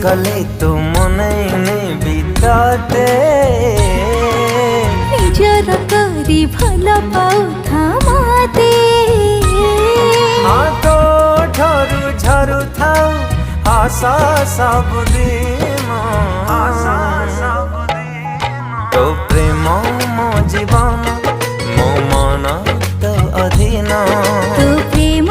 गले तू मनै बिताते निजर करी भल पाउथा मते हातो ठरु झरु थाउ आशा सबुदिन तो प्रेम मो जीवन मो मन तो अधीन तो प्रेम